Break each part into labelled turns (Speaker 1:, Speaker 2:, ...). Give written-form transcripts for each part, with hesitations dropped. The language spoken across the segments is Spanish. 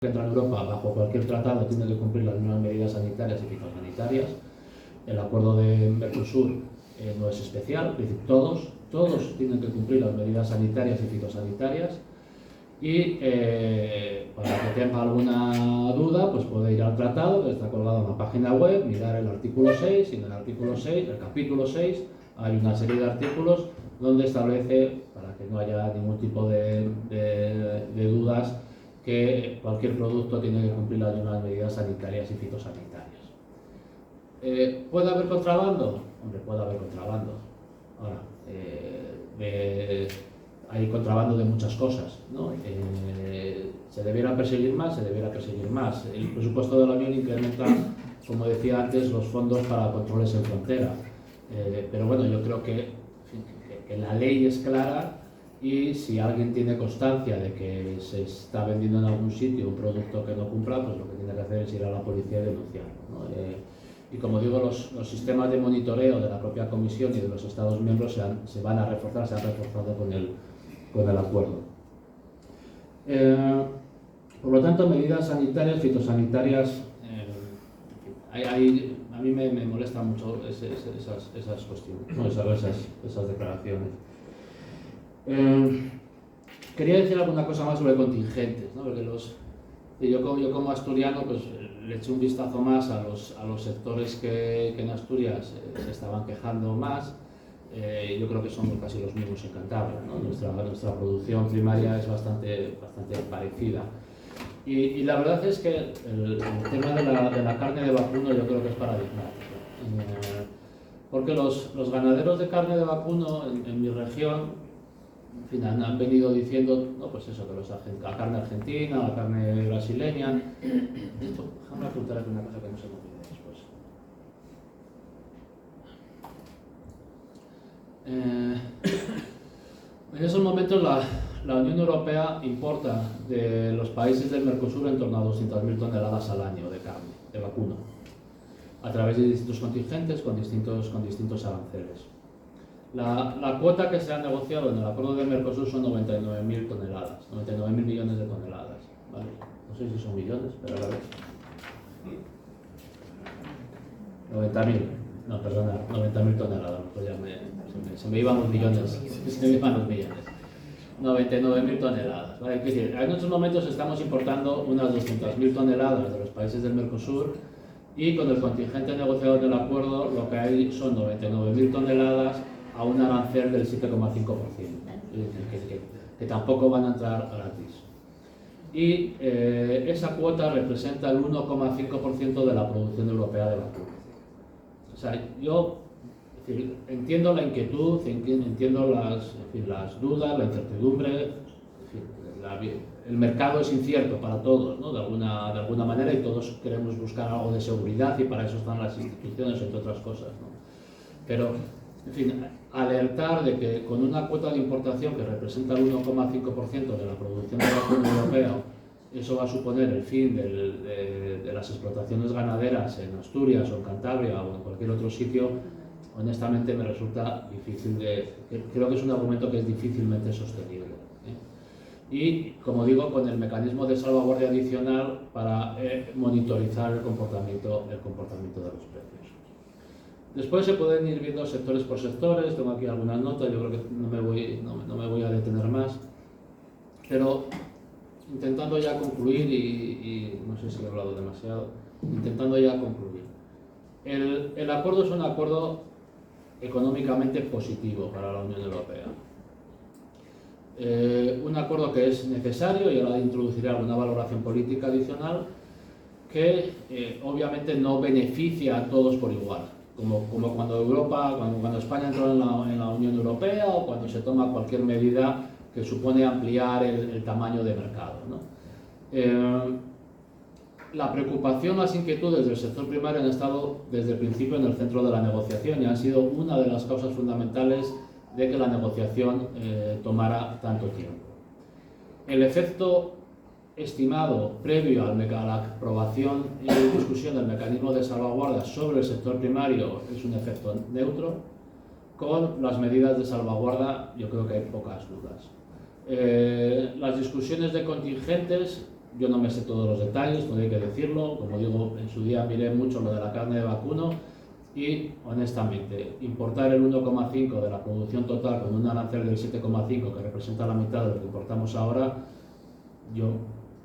Speaker 1: que entra en Europa bajo cualquier tratado tiene que cumplir las mismas medidas sanitarias y fitosanitarias. El acuerdo de Mercosur no es especial, es decir, todos tienen que cumplir las medidas sanitarias y fitosanitarias. Y para que tenga alguna duda, pues puede ir al tratado, que está colgado en la página web, mirar el artículo 6, y en el artículo 6, el capítulo 6, hay una serie de artículos donde establece, para que no haya ningún tipo de dudas, que cualquier producto tiene que cumplir las mismas medidas sanitarias y fitosanitarias. ¿Puede haber contrabando? Hombre, puede haber contrabando. Ahora, hay contrabando de muchas cosas, ¿no? ¿Se debiera perseguir más? Se debiera perseguir más. El presupuesto de la Unión incrementa, como decía antes, los fondos para controles en frontera. Pero bueno, yo creo que la ley es clara, y si alguien tiene constancia de que se está vendiendo en algún sitio un producto que no cumpla, pues lo que tiene que hacer es ir a la policía y denunciarlo, ¿no? Y como digo, los sistemas de monitoreo de la propia Comisión y de los Estados miembros se van a reforzar, se han reforzado con el acuerdo. Por lo tanto, medidas sanitarias, fitosanitarias, a mí me molestan mucho esas cuestiones, ¿no? esas declaraciones. Quería decir alguna cosa más sobre contingentes, ¿no? Porque yo como asturiano pues le eché un vistazo más a los sectores que en Asturias se estaban quejando más. Yo creo que son casi los mismos en Cantabria, ¿no? Nuestra producción primaria es bastante parecida. Y la verdad es que el tema de la carne de vacuno yo creo que es paradigmático. Porque los ganaderos de carne de vacuno en mi región, en fin, han venido diciendo, no, pues eso, que la carne argentina, la carne brasileña. Esto, déjame apuntar aquí una cosa que no se me olvide después. En esos momentos la Unión Europea importa de los países del Mercosur en torno a 200.000 toneladas al año de carne, de vacuno, a través de distintos contingentes con distintos aranceles. La cuota que se ha negociado en el acuerdo de Mercosur son 99.000 toneladas, 99.000 millones de toneladas, ¿vale? No sé si son millones, pero a la vez. 90.000, no, perdona, 90.000 toneladas, pues ya se me iban los millones, 99.000 toneladas, ¿vale? Es decir, en estos momentos estamos importando unas 200.000 toneladas de los países del Mercosur, y con el contingente negociado del acuerdo lo que hay son 99.000 toneladas a un arancel del 7,5%, es decir, que tampoco van a entrar gratis. Y esa cuota representa el 1,5% de la producción europea de vacuno. O sea, yo entiendo la inquietud, entiendo las dudas, la incertidumbre. El mercado es incierto para todos, ¿no? de alguna manera, y todos queremos buscar algo de seguridad, y para eso están las instituciones, entre otras cosas, ¿no? Pero, en fin, alertar de que con una cuota de importación que representa el 1,5% de la producción de vacuno europea, eso va a suponer el fin de las explotaciones ganaderas en Asturias o en Cantabria o en cualquier otro sitio, honestamente me resulta difícil creo que es un argumento que es difícilmente sostenible. Y, como digo, con el mecanismo de salvaguardia adicional para monitorizar el comportamiento de los precios. Después se pueden ir viendo sectores por sectores, tengo aquí algunas notas, yo creo que no me voy a detener más, pero intentando ya concluir, y no sé si he hablado demasiado, intentando ya concluir. El acuerdo es un acuerdo económicamente positivo para la Unión Europea. Un acuerdo que es necesario, y ahora introduciré alguna valoración política adicional, que obviamente no beneficia a todos por igual, como cuando España entró en la Unión Europea, o cuando se toma cualquier medida que supone ampliar el tamaño de mercado, ¿no? La preocupación, las inquietudes del sector primario han estado desde el principio en el centro de la negociación, y han sido una de las causas fundamentales de que la negociación tomara tanto tiempo. El efecto estimado previo a la aprobación y discusión del mecanismo de salvaguarda sobre el sector primario es un efecto neutro. Con las medidas de salvaguarda yo creo que hay pocas dudas. Las discusiones de contingentes Yo no me sé todos los detalles, todo hay que decirlo. Como digo, en su día miré mucho lo de la carne de vacuno y, honestamente, importar el 1,5 de la producción total con un arancel del 7,5, que representa la mitad de lo que importamos ahora, yo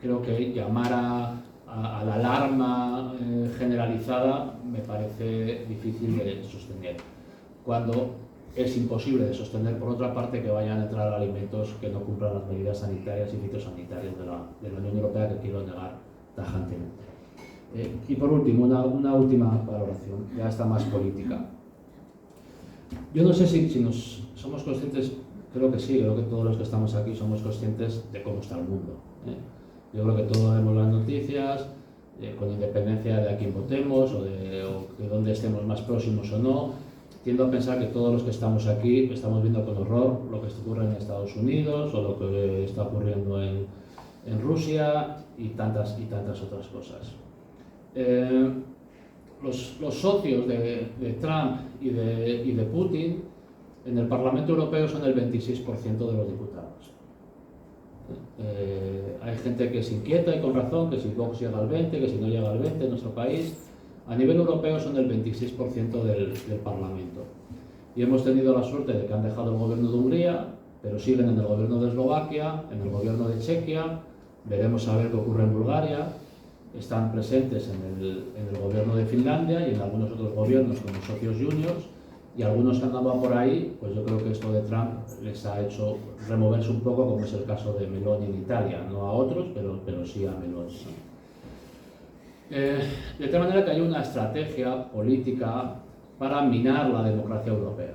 Speaker 1: creo que llamar a la alarma generalizada me parece difícil de sostener, cuando es imposible de sostener, por otra parte, que vayan a entrar alimentos que no cumplan las medidas sanitarias y fitosanitarias de la Unión Europea, que quiero negar tajantemente. Y por último, una última valoración, ya está más política. Yo no sé si somos conscientes, creo que sí, creo que todos los que estamos aquí somos conscientes de cómo está el mundo. Yo creo que todos vemos las noticias, con independencia de a quién votemos o de dónde estemos más próximos o no. Tiendo a pensar que todos los que estamos aquí estamos viendo con horror lo que ocurre en Estados Unidos o lo que está ocurriendo en Rusia y tantas otras cosas. Los socios de Trump y de Putin en el Parlamento Europeo son el 26% de los diputados. Hay gente que se inquieta y con razón, que si Vox llega al 20%, que si no llega al 20% en nuestro país. A nivel europeo son el 26% del Parlamento. Y hemos tenido la suerte de que han dejado el gobierno de Hungría, pero siguen en el gobierno de Eslovaquia, en el gobierno de Chequia. Veremos a ver qué ocurre en Bulgaria. Están presentes en el gobierno de Finlandia y en algunos otros gobiernos como socios juniors. Y algunos que andaban por ahí, pues yo creo que esto de Trump les ha hecho removerse un poco, como es el caso de Meloni en Italia. No a otros, pero sí a Meloni. De tal manera que hay una estrategia política para minar la democracia europea,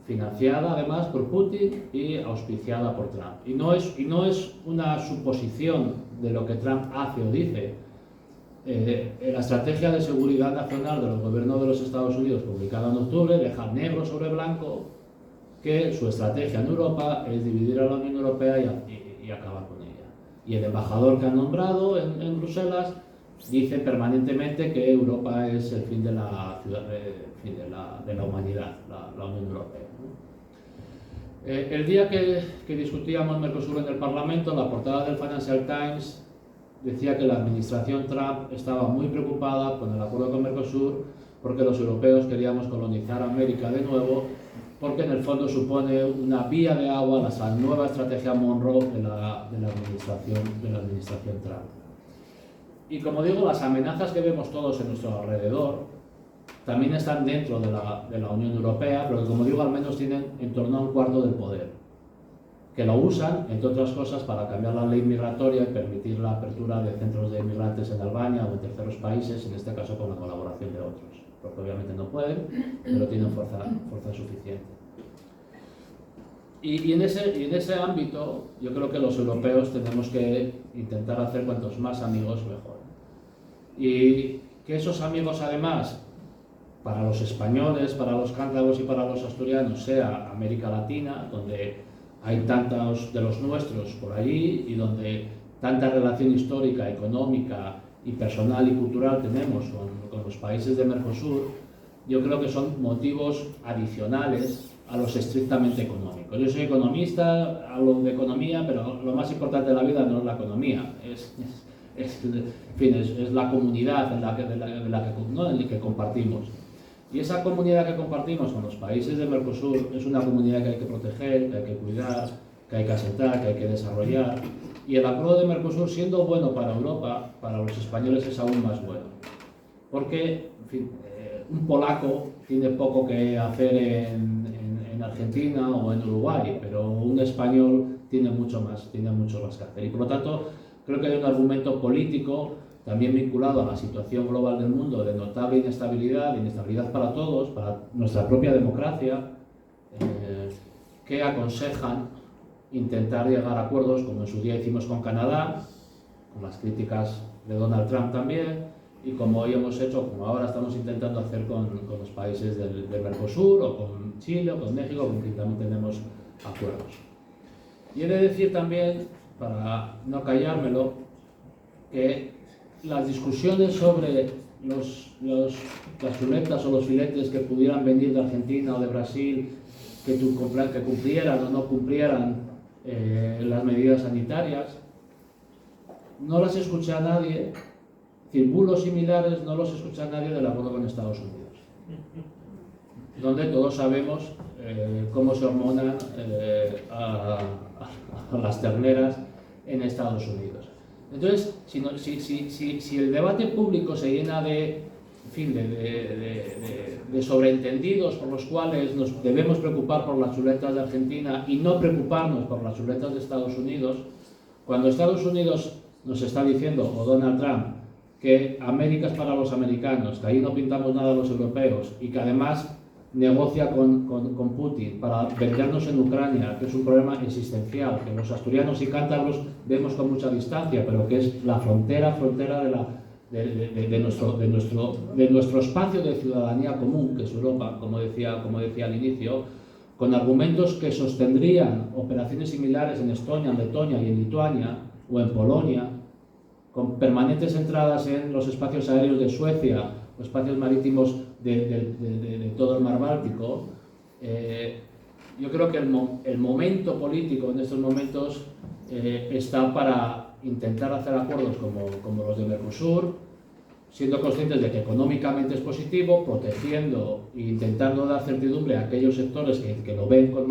Speaker 1: financiada además por Putin y auspiciada por Trump. Y no es una suposición de lo que Trump hace o dice. La estrategia de seguridad nacional de los gobiernos de los Estados Unidos, publicada en octubre, deja negro sobre blanco que su estrategia en Europa es dividir a la Unión Europea y acabar con ella. Y el embajador que han nombrado en Bruselas dice permanentemente que Europa es el fin de la humanidad, la Unión Europea. El día que discutíamos Mercosur en el Parlamento, la portada del Financial Times decía que la administración Trump estaba muy preocupada con el acuerdo con Mercosur porque los europeos queríamos colonizar América de nuevo, porque en el fondo supone una vía de agua a la nueva estrategia Monroe de la administración Trump. Y como digo, las amenazas que vemos todos en nuestro alrededor también están dentro de la Unión Europea, pero que, como digo, al menos tienen en torno a un cuarto del poder, que lo usan, entre otras cosas, para cambiar la ley migratoria y permitir la apertura de centros de inmigrantes en Albania o en terceros países, en este caso con la colaboración de otros, porque obviamente no pueden, pero tienen fuerza suficiente. Y en ese ámbito, yo creo que los europeos tenemos que intentar hacer cuantos más amigos mejor. Y que esos amigos, además, para los españoles, para los cántabros y para los asturianos, sea América Latina, donde hay tantos de los nuestros por allí y donde tanta relación histórica, económica y personal y cultural tenemos con los países de Mercosur. Yo creo que son motivos adicionales a los estrictamente económicos. Yo soy economista, hablo de economía, pero lo más importante de la vida no es la economía, es la comunidad en la que compartimos. Y esa comunidad que compartimos con los países de Mercosur es una comunidad que hay que proteger, que hay que cuidar, que hay que asentar, que hay que desarrollar. Y el acuerdo de Mercosur, siendo bueno para Europa, para los españoles es aún más bueno. Porque, en fin, un polaco tiene poco que hacer en Argentina o en Uruguay, pero un español tiene mucho más que hacer. Y por lo tanto, creo que hay un argumento político también vinculado a la situación global del mundo de notable inestabilidad para todos, para nuestra propia democracia, que aconsejan intentar llegar a acuerdos, como en su día hicimos con Canadá, con las críticas de Donald Trump también, y como hoy hemos hecho, como ahora estamos intentando hacer con los países del Mercosur, o con Chile, o con México, con quien también tenemos acuerdos. Y he de decir también, para no callármelo, que las discusiones sobre las chuletas o los filetes que pudieran venir de Argentina o de Brasil, que cumplieran o no cumplieran las medidas sanitarias, no las escuché a nadie, es decir, bulos similares no los escuché a nadie del acuerdo con Estados Unidos, donde todos sabemos cómo se hormonan a las terneras en Estados Unidos. Entonces, si el debate público se llena de sobreentendidos por los cuales nos debemos preocupar por las chuletas de Argentina y no preocuparnos por las chuletas de Estados Unidos, cuando Estados Unidos nos está diciendo, o Donald Trump, que América es para los americanos, que ahí no pintamos nada a los europeos y que además negocia con Putin para vendernos en Ucrania, que es un problema existencial, que los asturianos y cántabros vemos con mucha distancia, pero que es la frontera de nuestro espacio de ciudadanía común, que es Europa, como decía al inicio, con argumentos que sostendrían operaciones similares en Estonia, en Letonia y en Lituania, o en Polonia, con permanentes entradas en los espacios aéreos de Suecia o espacios marítimos de todo el mar Báltico. Yo creo que el momento político en estos momentos está para intentar hacer acuerdos como los de Mercosur, siendo conscientes de que económicamente es positivo, protegiendo e intentando dar certidumbre a aquellos sectores que lo ven con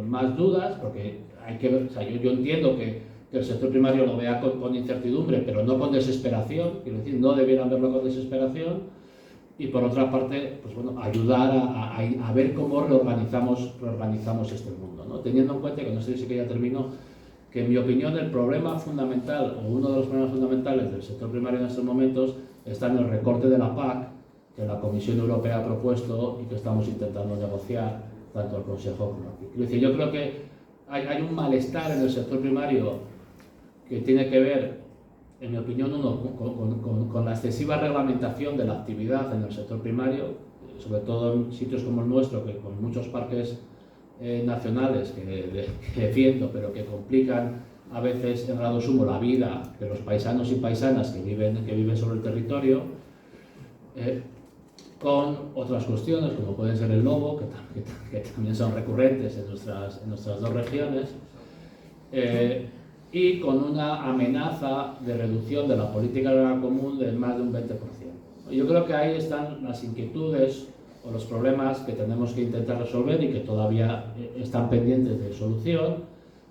Speaker 1: más dudas, porque hay que ver, o sea, yo entiendo que el sector primario lo vea con incertidumbre, pero no con desesperación, quiero decir, no debieran verlo con desesperación. Y por otra parte, pues bueno, ayudar a ver cómo reorganizamos este mundo, ¿no? Teniendo en cuenta que, no sé si que ya termino, que en mi opinión el problema fundamental, o uno de los problemas fundamentales del sector primario en estos momentos, está en el recorte de la PAC que la Comisión Europea ha propuesto y que estamos intentando negociar tanto al Consejo como aquí. Quiero decir, yo creo que hay un malestar en el sector primario que tiene que ver, en mi opinión, con la excesiva reglamentación de la actividad en el sector primario, sobre todo en sitios como el nuestro, que con muchos parques nacionales que defiendo, pero que complican a veces en grado sumo la vida de los paisanos y paisanas que viven sobre el territorio, con otras cuestiones como pueden ser el lobo, que también son recurrentes en nuestras dos regiones, y con una amenaza de reducción de la política agraria común de más de un 20%. Yo creo que ahí están las inquietudes o los problemas que tenemos que intentar resolver y que todavía están pendientes de solución,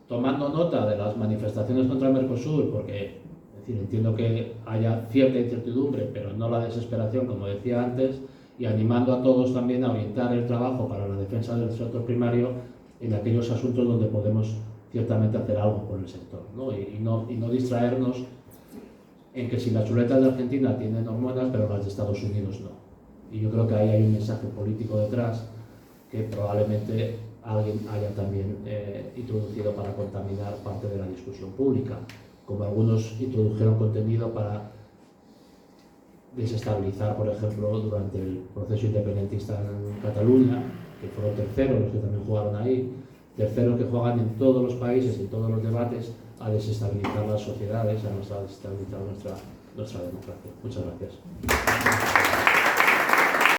Speaker 1: tomando nota de las manifestaciones contra el Mercosur, porque es decir, entiendo que haya cierta incertidumbre, pero no la desesperación, como decía antes, y animando a todos también a orientar el trabajo para la defensa del sector primario en aquellos asuntos donde podemos ciertamente hacer algo por el sector, ¿no? Y no distraernos en que si las chuletas de Argentina tienen hormonas, pero las de Estados Unidos no. Y yo creo que ahí hay un mensaje político detrás que probablemente alguien haya también introducido para contaminar parte de la discusión pública, como algunos introdujeron contenido para desestabilizar, por ejemplo, durante el proceso independentista en Cataluña, que fueron terceros los que también jugaron ahí, terceros que juegan en todos los países y en todos los debates a desestabilizar las sociedades, a desestabilizar nuestra democracia. Muchas gracias.